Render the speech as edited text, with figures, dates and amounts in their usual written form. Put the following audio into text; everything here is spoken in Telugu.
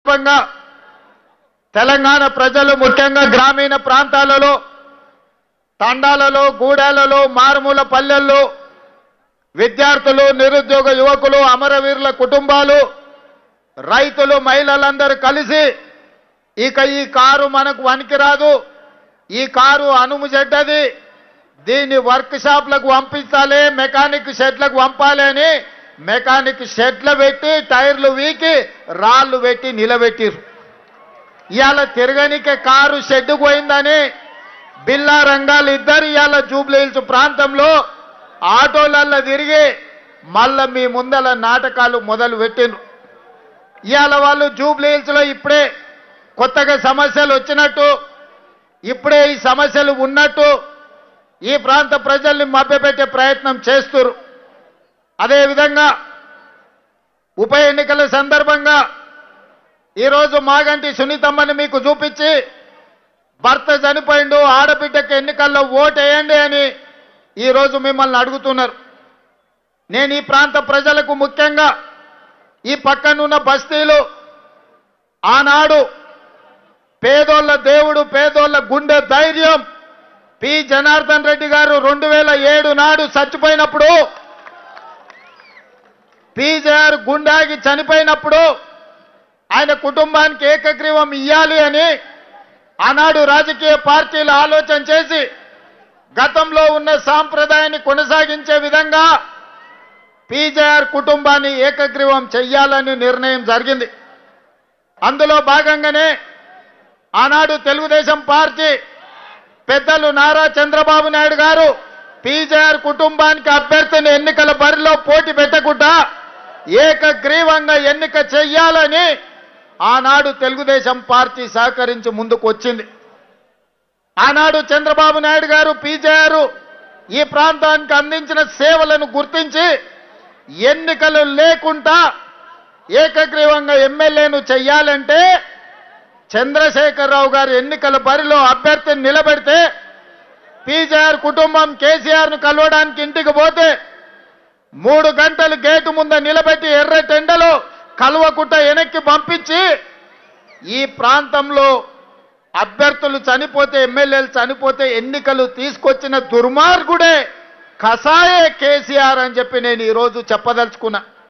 సందర్భంగా తెలంగాణ ప్రజలు ముఖ్యంగా గ్రామీణ ప్రాంతాలలో తండాలలో గూడాలలో మారుమూల పల్లెల్లో విద్యార్థులు నిరుద్యోగ యువకులు అమరవీరుల కుటుంబాలు రైతులు మహిళలందరూ కలిసి ఇక ఈ కారు మనకు వనికిరాదు, ఈ కారు అనుము చెడ్డది, దీన్ని వర్క్ షాప్లకు పంపించాలి, మెకానిక్ షెడ్లకు పంపాలి అని మెకానిక్ షెడ్లు పెట్టి టైర్లు వీకి రాళ్లు పెట్టి నిలబెట్టిరు. ఇవాళ తిరగనికే కారు షెడ్డు పోయిందని బిల్లా రంగాలు ఇద్దరు ఇవాళ జూబ్లీ హిల్స్ ప్రాంతంలో ఆటోలల్లో తిరిగి మళ్ళా మీ ముందల నాటకాలు మొదలు పెట్టిండ్రు. ఇవాళ వాళ్ళు జూబ్లీ హిల్స్ లో ఇప్పుడే కొత్తగా సమస్యలు వచ్చినట్టు, ఇప్పుడే ఈ సమస్యలు ఉన్నట్టు ఈ ప్రాంత ప్రజల్ని మభ్యపెట్టే ప్రయత్నం చేస్తున్నారు. అదేవిధంగా ఉప ఎన్నికల సందర్భంగా ఈరోజు మాగంటి సునీతమ్మని మీకు చూపించి భర్త చనిపోయిండు, ఆడబిడ్డకి ఎన్నికల్లో ఓటేయండి అని ఈరోజు మిమ్మల్ని అడుగుతున్నారు. నేను ఈ ప్రాంత ప్రజలకు ముఖ్యంగా ఈ పక్కనున్న బస్తీలు ఆనాడు పేదోళ్ళ దేవుడు పేదోళ్ళ గుండె ధైర్యం పి జనార్దన్ రెడ్డి గారు 2007 నాడు చచ్చిపోయినప్పుడు పీజేఆర్ గుండాగి చనిపోయినప్పుడు ఆయన కుటుంబానికి ఏకగ్రీవం ఇయ్యాలి అని ఆనాడు రాజకీయ పార్టీలు ఆలోచన చేసి గతంలో ఉన్న సాంప్రదాయాన్ని కొనసాగించే విధంగా పీజేఆర్ కుటుంబాన్ని ఏకగ్రీవం చెయ్యాలని నిర్ణయం జరిగింది. అందులో భాగంగానే ఆనాడు తెలుగుదేశం పార్టీ పెద్దలు నారా చంద్రబాబు నాయుడు గారు పీజేఆర్ కుటుంబానికి అభ్యర్థిని ఎన్నికల బరిలో పోటీ పెట్టకుండా ఏకగ్రీవంగా ఎన్నిక చెయ్యాలని ఆనాడు తెలుగుదేశం పార్టీ సహకరించి ముందుకు వచ్చింది. ఆనాడు చంద్రబాబు నాయుడు గారు పీజేఆర్ ఈ ప్రాంతానికి అందించిన సేవలను గుర్తించి ఎన్నికలు లేకుండా ఏకగ్రీవంగా ఎమ్మెల్యేను చెయ్యాలంటే చంద్రశేఖరరావు గారు ఎన్నికల బరిలో అభ్యర్థిని నిలబెడితే పీజేఆర్ కుటుంబం కేసీఆర్ను కలవడానికి ఇంటికి పోతే 3 గంటలు గేటు ముందు నిలబెట్టి ఎర్రటెండలో కలవకుట్ట వెనక్కి పంపించి ఈ ప్రాంతంలో అభ్యర్థులు చనిపోతే ఎమ్మెల్యేలు చనిపోతే ఎన్నికలు తీసుకొచ్చిన దుర్మార్గుడే కసాయే కేసీఆర్ అని చెప్పి నేను ఈరోజు చెప్పదలుచుకున్నా.